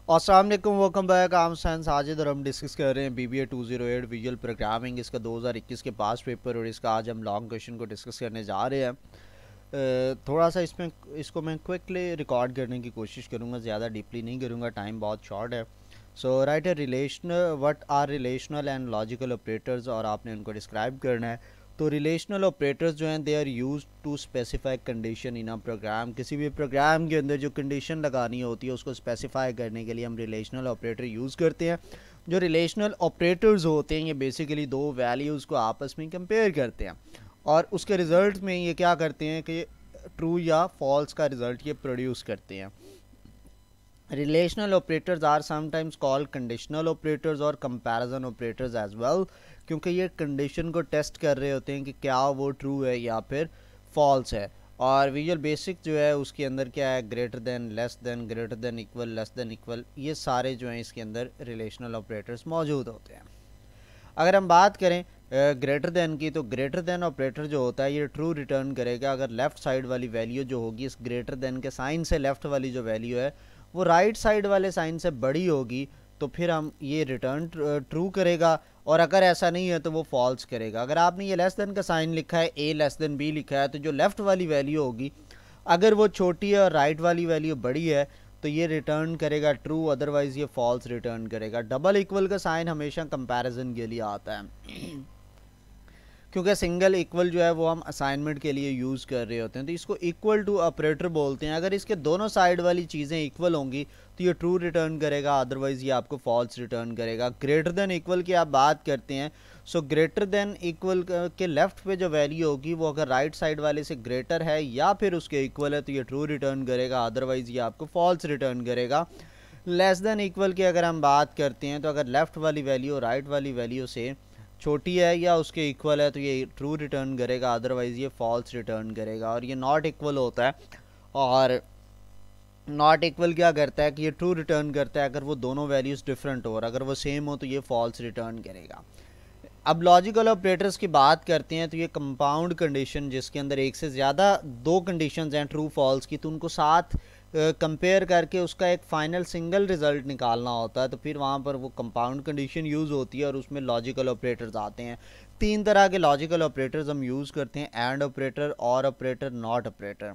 अस्सलाम वालेकुम, welcome back. आम साइंस। आज इधर हम डिस्कस कर रहे हैं BBA 208 विजुअल प्रोग्रामिंग, इसका 2021 के पास पेपर, और इसका आज हम लॉन्ग क्वेश्चन को डिस्कस करने जा रहे हैं। थोड़ा सा इसको मैं क्विकली रिकॉर्ड करने की कोशिश करूँगा, ज़्यादा डीपली नहीं करूँगा, टाइम बहुत शॉर्ट है। So right, a relational, what are relational and logical operators, और आपने उनको डिस्क्राइब करना है। तो रिलेशनल ऑपरेटर्स जो हैं, they are use to specify condition in a program. किसी भी प्रोग्राम के अंदर जो कंडीशन लगानी होती है उसको स्पेसिफाई करने के लिए हम रिलेशनल ऑपरेटर यूज़ करते हैं। जो रिलेशनल ऑपरेटर्स होते हैं ये बेसिकली दो वैल्यूज़ को आपस में कंपेयर करते हैं, और उसके रिज़ल्ट में ये क्या करते हैं कि ट्रू या फॉल्स का रिज़ल्ट ये प्रोड्यूस करते हैं। Relational operators are sometimes called conditional operators और कंपैरिजन ऑपरेटर्स एज वेल, क्योंकि ये कंडीशन को टेस्ट कर रहे होते हैं कि क्या वो ट्रू है या फिर फॉल्स है। और विजुअल बेसिक जो है उसके अंदर क्या है, greater than, less than, greater than equal, less than equal, ये सारे जो हैं इसके अंदर रिलेशनल ऑपरेटर्स मौजूद होते हैं। अगर हम बात करें ग्रेटर देन की, तो ग्रेटर देन ऑपरेटर जो होता है ये ट्रू रिटर्न करेगा अगर लेफ़्ट साइड वाली वैल्यू जो होगी इस ग्रेटर देन के साइन से लेफ़्ट वाली जो वैल्यू है वो राइट साइड वाले साइन से बड़ी होगी, तो फिर हम ये रिटर्न ट्रू करेगा। और अगर ऐसा नहीं है तो वो फॉल्स करेगा। अगर आपने ये लेस देन का साइन लिखा है, ए लेस देन बी लिखा है, तो जो लेफ़्ट वाली वैल्यू होगी अगर वो छोटी है और राइट वाली वैल्यू बड़ी है तो ये रिटर्न करेगा ट्रू, अदरवाइज़ ये फॉल्स रिटर्न करेगा। डबल इक्वल का साइन हमेशा कंपैरिजन के लिए आता है क्योंकि सिंगल इक्वल जो है वो हम असाइनमेंट के लिए यूज़ कर रहे होते हैं, तो इसको इक्वल टू ऑपरेटर बोलते हैं। अगर इसके दोनों साइड वाली चीज़ें इक्वल होंगी तो ये ट्रू रिटर्न करेगा, अदरवाइज़ ये आपको फॉल्स रिटर्न करेगा। ग्रेटर देन इक्वल की आप बात करते हैं, सो ग्रेटर देन इक्वल के लेफ़्ट पे जो वैल्यू होगी वो अगर राइट साइड वाले से ग्रेटर है या फिर उसके इक्वल है तो ये ट्रू रिटर्न करेगा, अदरवाइज़ ये आपको फॉल्स रिटर्न करेगा। लेस देन इक्वल की अगर हम बात करते हैं तो अगर लेफ़्ट वाली वैल्यू राइट वाली वैल्यू से छोटी है या उसके इक्वल है तो ये ट्रू रिटर्न करेगा, अदरवाइज़ ये फॉल्स रिटर्न करेगा। और ये नॉट इक्वल होता है, और नॉट इक्वल क्या करता है कि ये ट्रू रिटर्न करता है अगर वो दोनों वैल्यूज़ डिफरेंट हो, और अगर वो सेम हो तो ये फॉल्स रिटर्न करेगा। अब लॉजिकल ऑपरेटर्स की बात करते हैं, तो ये कंपाउंड कंडीशन जिसके अंदर एक से ज़्यादा दो कंडीशंस हैं ट्रू फॉल्स की, तो उनको साथ कंपेयर करके उसका एक फाइनल सिंगल रिजल्ट निकालना होता है, तो फिर वहाँ पर वो कंपाउंड कंडीशन यूज़ होती है और उसमें लॉजिकल ऑपरेटर्स आते हैं। तीन तरह के लॉजिकल ऑपरेटर्स हम यूज़ करते हैं, एंड ऑपरेटर, और operator, not operator.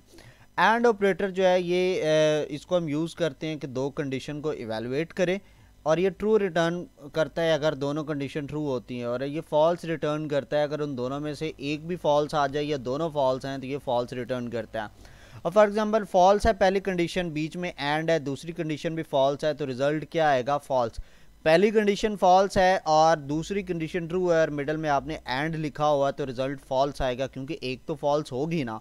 And operator जो है ये इसको हम यूज़ करते हैं कि दो कंडीशन को इवेलुएट करें, और ये ट्रू रिटर्न करता है अगर दोनों कंडीशन ट्रू होती हैं, और ये फॉल्स रिटर्न करता है अगर उन दोनों में से एक भी फॉल्स आ जाए या दोनों फॉल्स हैं तो ये फॉल्स रिटर्न करता है। और फॉर एग्जांपल फॉल्स है पहली कंडीशन, बीच में एंड है, दूसरी कंडीशन भी फॉल्स है, तो रिजल्ट क्या आएगा, फॉल्स। पहली कंडीशन फॉल्स है और दूसरी कंडीशन ट्रू है और मिडल में आपने एंड लिखा हुआ है तो रिजल्ट फॉल्स आएगा, क्योंकि एक तो फॉल्स होगी ना।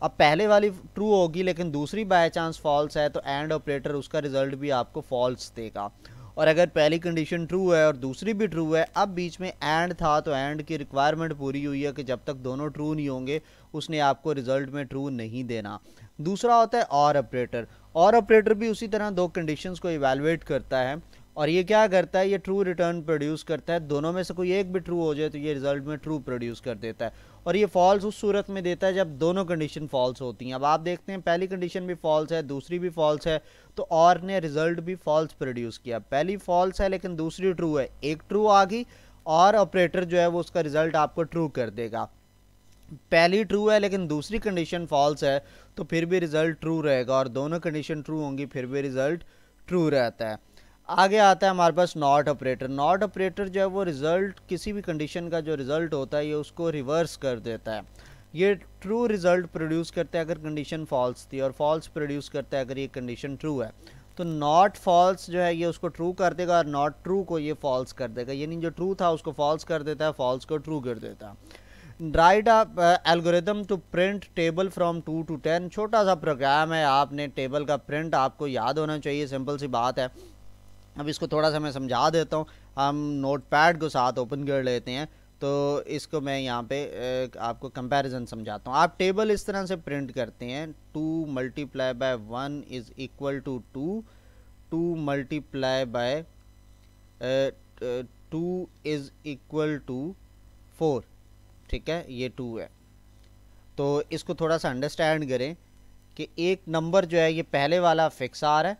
अब पहले वाली ट्रू होगी लेकिन दूसरी बाय चांस फॉल्स है तो एंड ऑपरेटर उसका रिजल्ट भी आपको फॉल्स देगा। और अगर पहली कंडीशन ट्रू है और दूसरी भी ट्रू है, अब बीच में एंड था तो एंड की रिक्वायरमेंट पूरी हुई है कि जब तक दोनों ट्रू नहीं होंगे उसने आपको रिजल्ट में ट्रू नहीं देना। दूसरा होता है और ऑपरेटर। और ऑपरेटर भी उसी तरह दो कंडीशंस को इवेलुएट करता है, और ये क्या करता है, ये ट्रू रिटर्न प्रोड्यूस करता है। दोनों में से कोई एक भी ट्रू हो जाए तो ये रिजल्ट में ट्रू प्रोड्यूस कर देता है, और ये फॉल्स उस सूरत में देता है जब दोनों कंडीशन फॉल्स होती हैं। अब आप देखते हैं पहली कंडीशन भी फॉल्स है, दूसरी भी फॉल्स है, तो और ने रिजल्ट भी फॉल्स प्रोड्यूस किया। पहली फॉल्स है लेकिन दूसरी ट्रू है, एक ट्रू आ गई, और ऑपरेटर जो है वो उसका रिजल्ट आपको ट्रू कर देगा। पहली ट्रू है लेकिन दूसरी कंडीशन फॉल्स है तो फिर भी रिजल्ट ट्रू रहेगा, और दोनों कंडीशन ट्रू होंगी फिर भी रिजल्ट ट्रू रहता है। आगे आता है हमारे पास नॉट ऑपरेटर। नॉट ऑपरेटर जो है वो रिजल्ट, किसी भी कंडीशन का जो रिजल्ट होता है ये उसको रिवर्स कर देता है। ये ट्रू रिजल्ट प्रोड्यूस करता है अगर कंडीशन फॉल्स थी, और फॉल्स प्रोड्यूस करता है अगर ये कंडीशन ट्रू है। तो नॉट फॉल्स जो है ये उसको ट्रू कर देगा और नॉट ट्रू को ये फॉल्स कर देगा, यानी जो ट्रू था उसको फॉल्स कर देता है, फॉल्स को ट्रू कर देता है। Write algorithm to print table from 2 to 10। छोटा सा प्रोग्राम है, आपने टेबल का प्रिंट आपको याद होना चाहिए, सिंपल सी बात है। अब इसको थोड़ा सा मैं समझा देता हूँ। हम नोट पैड को साथ ओपन कर लेते हैं, तो इसको मैं यहाँ पे आपको कंपैरिजन समझाता हूँ। आप टेबल इस तरह से प्रिंट करते हैं, 2 multiply by 1 is equal to 2, 2 multiply by 2 is equal to 4। ठीक है, ये 2 है। तो इसको थोड़ा सा अंडरस्टैंड करें कि एक नंबर जो है ये पहले वाला फिक्स आ रहा है,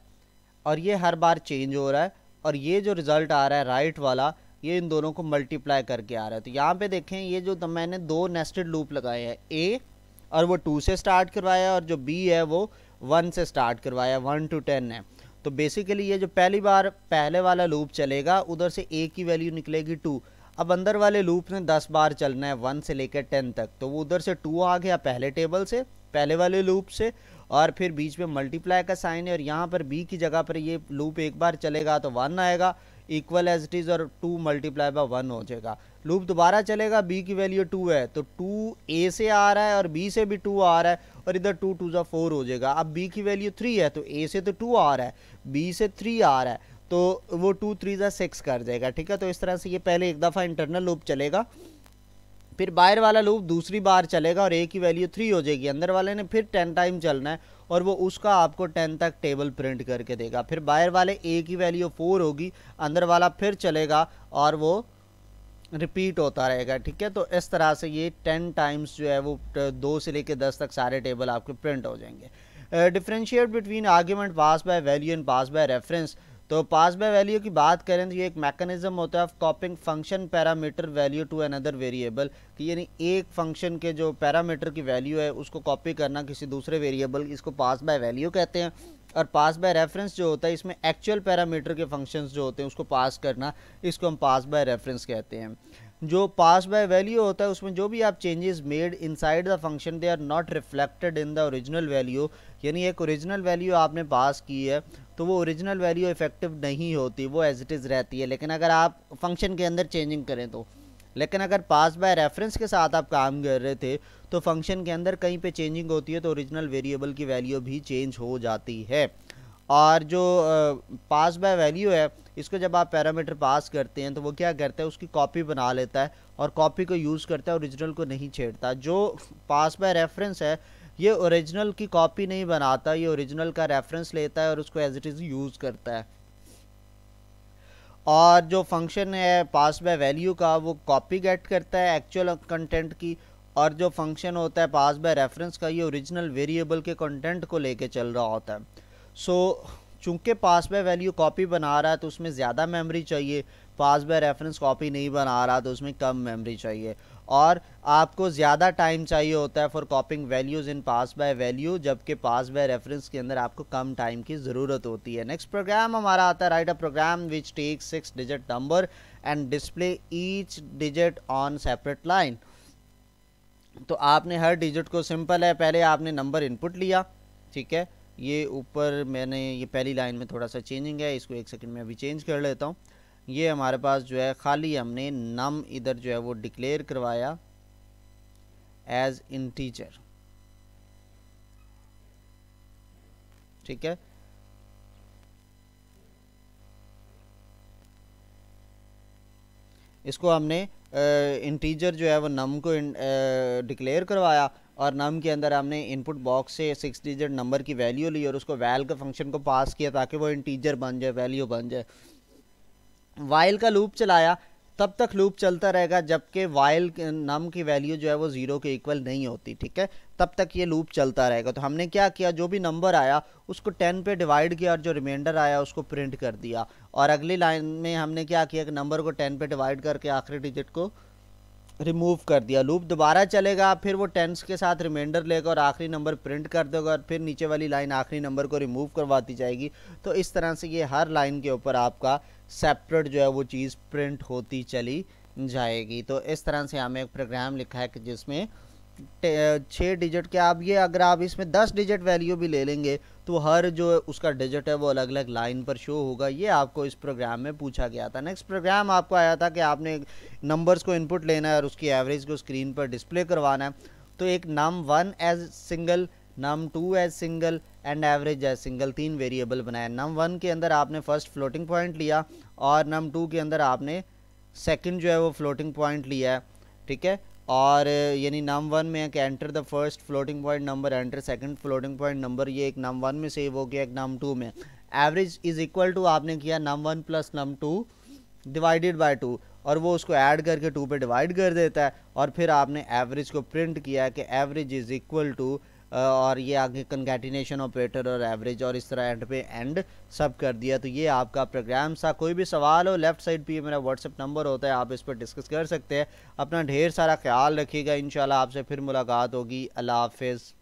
और ये हर बार चेंज हो रहा है, और ये जो रिज़ल्ट आ रहा है राइट वाला, ये इन दोनों को मल्टीप्लाई करके आ रहा है। तो यहाँ पे देखें, ये जो मैंने दो नेस्टेड लूप लगाए हैं, ए और वो 2 से स्टार्ट करवाया, और जो बी है वो 1 से स्टार्ट करवाया, 1 to 10 है। तो बेसिकली ये जो पहली बार पहले वाला लूप चलेगा, उधर से ए की वैल्यू निकलेगी 2। अब अंदर वाले लूप ने 10 बार चलना है 1 से लेकर 10 तक, तो वो उधर से 2 आ गया पहले टेबल से, पहले वाले लूप से, और फिर बीच में मल्टीप्लाई का साइन है, और यहाँ पर बी की जगह पर ये लूप एक बार चलेगा तो 1 आएगा, इक्वल एज इट इज़, और 2 मल्टीप्लाई बाय 1 हो जाएगा। लूप दोबारा चलेगा, बी की वैल्यू 2 है, तो 2 ए से आ रहा है और बी से भी 2 आ रहा है, और इधर 2 2 जा 4 हो जाएगा। अब बी की वैल्यू 3 है, तो ए से तो 2 आ रहा है, बी से 3 आ रहा है, तो वो 2 3 जा 6 कर जाएगा। ठीक है, तो इस तरह से ये पहले एक दफ़ा इंटरनल लूप चलेगा, फिर बाहर वाला लूप दूसरी बार चलेगा और ए की वैल्यू 3 हो जाएगी। अंदर वाले ने फिर 10 टाइम चलना है, और वो उसका आपको 10 तक टेबल प्रिंट करके देगा। फिर बाहर वाले ए की वैल्यू 4 होगी, अंदर वाला फिर चलेगा और वो रिपीट होता रहेगा। ठीक है, तो इस तरह से ये 10 टाइम्स जो है वो 2 से लेकर 10 तक सारे टेबल आपके प्रिंट हो जाएंगे। Differentiate between argument pass by value and pass by reference. तो पास बाय वैल्यू की बात करें तो ये एक मैकेनिज्म होता है of copying function parameter value to another variable, कि यानी एक फंक्शन के जो पैरामीटर की वैल्यू है उसको कॉपी करना किसी दूसरे वेरिएबल, इसको पास बाय वैल्यू कहते हैं। और पास बाय रेफरेंस जो होता है, इसमें एक्चुअल पैरामीटर के फंक्शंस जो होते हैं उसको पास करना, इसको हम पास बाय रेफरेंस कहते हैं। जो पास बाय वैल्यू होता है उसमें जो भी आप changes made inside the function they are not reflected in the original value, यानी एक ओरिजिनल वैल्यू आपने पास की है तो वो ओरिजिनल वैल्यू इफेक्टिव नहीं होती, वो एज इट इज़ रहती है, लेकिन अगर आप फंक्शन के अंदर चेंजिंग करें तो। लेकिन अगर पास बाय रेफरेंस के साथ आप काम कर रहे थे तो फंक्शन के अंदर कहीं पे चेंजिंग होती है तो ओरिजिनल वेरिएबल की वैल्यू भी चेंज हो जाती है। और जो पास बाय वैल्यू है, इसको जब आप पैरामीटर पास करते हैं तो वो क्या करता है, उसकी कॉपी बना लेता है और कॉपी को यूज़ करता है, ओरिजिनल को नहीं छेड़ता। जो पास बाय रेफरेंस है ये ओरिजिनल की कॉपी नहीं बनाता, ये ओरिजिनल का रेफरेंस लेता है और उसको एज इट इज़ यूज़ करता है। और जो फंक्शन है पास बाय वैल्यू का, वो कॉपी गेट करता है एक्चुअल कंटेंट की, और जो फंक्शन होता है पास बाय रेफरेंस का, ये ओरिजिनल वेरिएबल के कंटेंट को लेके चल रहा होता है। सो चूंकि पास बाय वैल्यू कॉपी बना रहा है तो उसमें ज़्यादा मेमोरी चाहिए, पास बाय रेफरेंस कॉपी नहीं बना रहा तो उसमें कम मेमोरी चाहिए, और आपको ज़्यादा टाइम चाहिए होता है for कॉपिंग values in pass by value, जबकि पास बाय रेफरेंस के अंदर आपको कम टाइम की ज़रूरत होती है। नेक्स्ट प्रोग्राम हमारा आता है write a program which takes 6 digit number and display each digit on separate line. तो आपने हर डिजिट को, सिंपल है, पहले आपने नंबर इनपुट लिया, ठीक है, ये ऊपर मैंने ये पहली लाइन में थोड़ा सा चेंजिंग है, इसको एक सेकंड में अभी चेंज कर लेता हूँ। ये हमारे पास जो है खाली हमने नम इधर जो है वो डिक्लेयर करवाया एज इंटीजर, ठीक है। इसको हमने इंटीजर जो है वो नम को डिक्लेयर करवाया, और नम के अंदर हमने इनपुट बॉक्स से 6 डिजिट नंबर की वैल्यू ली और उसको वैल के फंक्शन को पास किया ताकि वो इंटीजर बन जाए, वैल्यू बन जाए। वाइल का लूप चलाया, तब तक लूप चलता रहेगा जबकि वाइल नम की वैल्यू जो है वो 0 के इक्वल नहीं होती, ठीक है, तब तक ये लूप चलता रहेगा। तो हमने क्या किया, जो भी नंबर आया उसको 10 पे डिवाइड किया और जो रिमाइंडर आया उसको प्रिंट कर दिया। और अगली लाइन में हमने क्या किया कि नंबर को 10 पे डिवाइड करके आखिरी डिजिट को रिमूव कर दिया। लूप दोबारा चलेगा, फिर वो 10 के साथ रिमाइंडर लेगा और आखिरी नंबर प्रिंट कर देगा, और फिर नीचे वाली लाइन आखिरी नंबर को रिमूव करवाती जाएगी। तो इस तरह से ये हर लाइन के ऊपर आपका सेपरेट जो है वो चीज़ प्रिंट होती चली जाएगी। तो इस तरह से हमें एक प्रोग्राम लिखा है कि जिसमें 6 डिजिट के, आप ये अगर आप इसमें 10 डिजिट वैल्यू भी ले लेंगे तो हर जो उसका डिजिट है वो अलग अलग लाइन पर शो होगा। ये आपको इस प्रोग्राम में पूछा गया था। नेक्स्ट प्रोग्राम आपको आया था कि आपने नंबर्स को इनपुट लेना है और उसकी एवरेज को स्क्रीन पर डिस्प्ले करवाना है। तो एक num1 as single, num2 as single and average as single, 3 variable बनाया। num1 के अंदर आपने फर्स्ट फ्लोटिंग पॉइंट लिया और num2 के अंदर आपने सेकंड जो है वो फ्लोटिंग पॉइंट लिया है, ठीक है। और यानी num1 में कि enter the first floating point number, enter second floating point number, ये एक num1 में सेव हो गया, एक num2 में। एवरेज इज इक्वल टू आपने किया num1 plus num2 divided by 2, और वो उसको ऐड करके 2 पे डिवाइड कर देता है। और फिर आपने एवरेज को प्रिंट किया कि एवरेज इज इक्वल टू और ये आगे कंकैटिनेशन ऑपरेटर और एवरेज और इस तरह एंड पे एंड सब कर दिया। तो ये आपका प्रोग्राम था। कोई भी सवाल हो लेफ़्ट साइड पे मेरा व्हाट्सएप नंबर होता है, आप इस पर डिस्कस कर सकते हैं। अपना ढेर सारा ख्याल रखिएगा। इंशाल्लाह आपसे फिर मुलाकात होगी। अल्लाह हाफिज़।